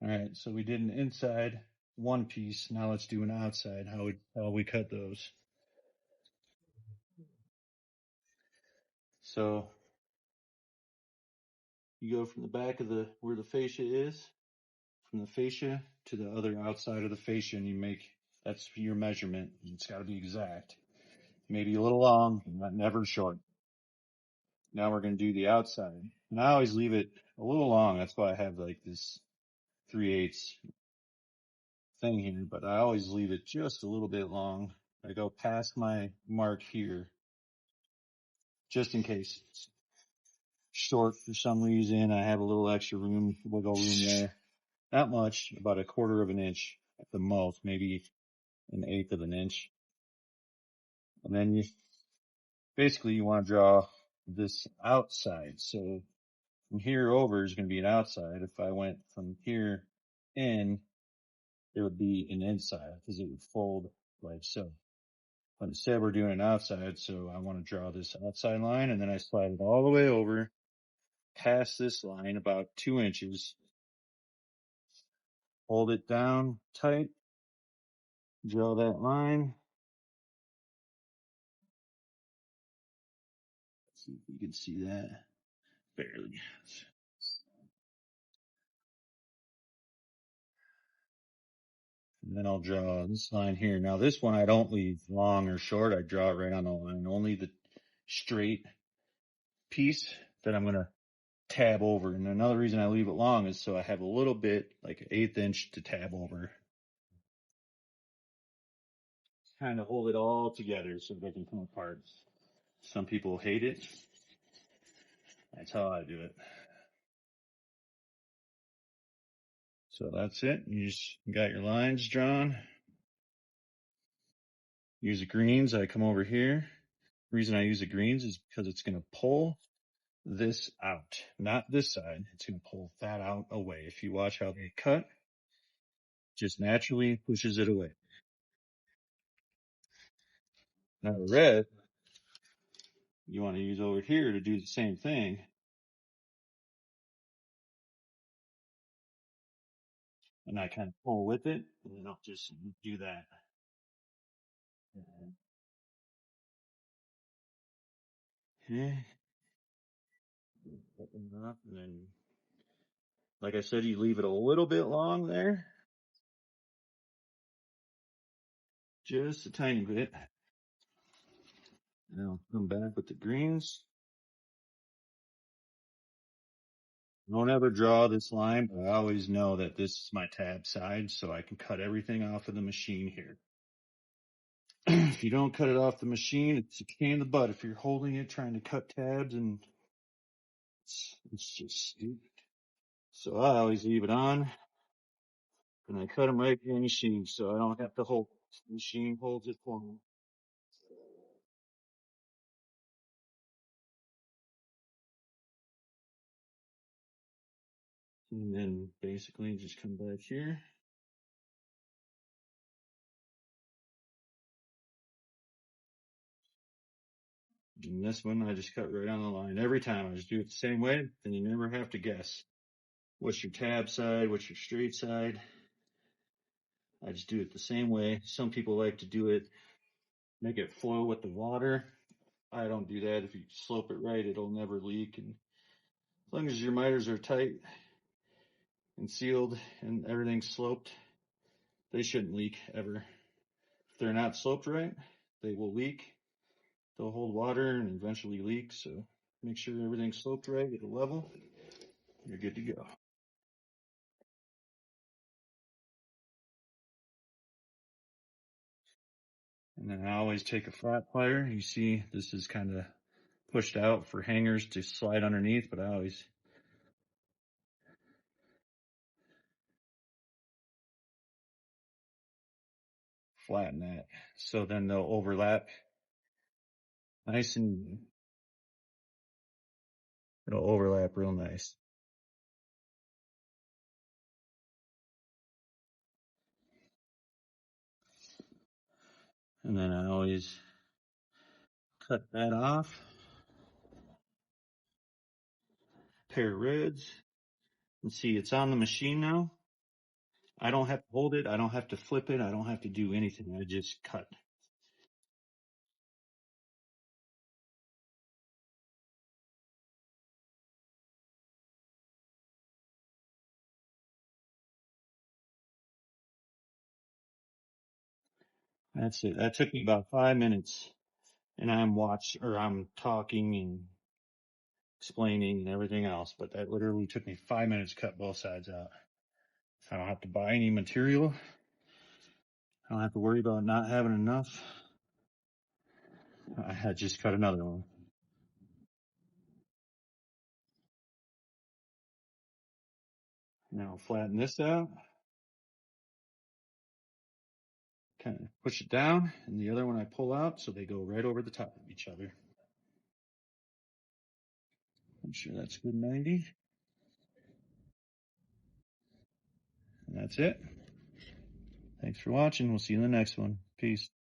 All right, so we did an inside one piece. Now let's do an outside. How we cut those. So you go from the back of where the fascia is, from the fascia to the other outside of the fascia, and that's your measurement. It's got to be exact. Maybe a little long, but never short. Now we're going to do the outside. And I always leave it a little long. That's why I have like this 3/8 thing here, but I always leave it just a little bit long. I go past my mark here, just in case it's short for some reason. I have a little extra room, wiggle room there. Not much, about 1/4 of an inch at the most, maybe 1/8 of an inch. And then you want to draw this outside. So from here over is going to be an outside. If I went from here in, it would be an inside because it would fold like so. But instead we're doing an outside, so I want to draw this outside line, and then I slide it all the way over past this line about 2 inches. Hold it down tight, draw that line. Let's see if you can see that. Barely. And then I'll draw this line here. Now this one I don't leave long or short. I draw it right on the line. Only the straight piece that I'm going to tab over. And another reason I leave it long is so I have a little bit, like an 1/8 inch to tab over. Kind of hold it all together so it doesn't come apart. Some people hate it. That's how I do it. So that's it. You just got your lines drawn. Use the greens. I come over here. The reason I use the greens is because it's going to pull this out, not this side. It's going to pull that out away. If you watch how they cut, just naturally pushes it away. Now the red, you want to use over here to do the same thing. And I kind of pull with it, and then I'll just do that. Okay. Open it up, and then, like I said, you leave it a little bit long there. Just a tiny bit. And I'll come back with the greens. Don't ever draw this line, but I always know that this is my tab side, so I can cut everything off of the machine here. If you don't cut it off the machine, it's a pain in the butt. If you're holding it, trying to cut tabs, and it's just stupid. So I always leave it on, and I cut them right in the machine, so I don't have to hold it. The machine holds it for me. And then basically just come back here. And this one, I just cut right on the line. Every time I just do it the same way, then you never have to guess. What's your tab side? What's your straight side? I just do it the same way. Some people like to do it, make it flow with the water. I don't do that. If you slope it right, it'll never leak. And as long as your miters are tight and sealed and everything's sloped, they shouldn't leak ever. If they're not sloped right, they will leak. They'll hold water and eventually leak. So make sure everything's sloped right at a level. You're good to go. And then I always take a flat plier. You see, this is kind of pushed out for hangers to slide underneath, but I always flatten that. So then they'll overlap nice and it'll overlap real nice. And then I always cut that off. Pair of reds. And see, it's on the machine now. I don't have to hold it. I don't have to flip it. I don't have to do anything. I just cut. That's it. That took me about 5 minutes, and I'm talking and explaining and everything else, but that literally took me 5 minutes to cut both sides out. I don't have to buy any material. I don't have to worry about not having enough. I had just cut another one. Now flatten this out, kind of push it down, and the other one I pull out so they go right over the top of each other. I'm sure that's good 90. And that's it. Thanks for watching. We'll see you in the next one. Peace.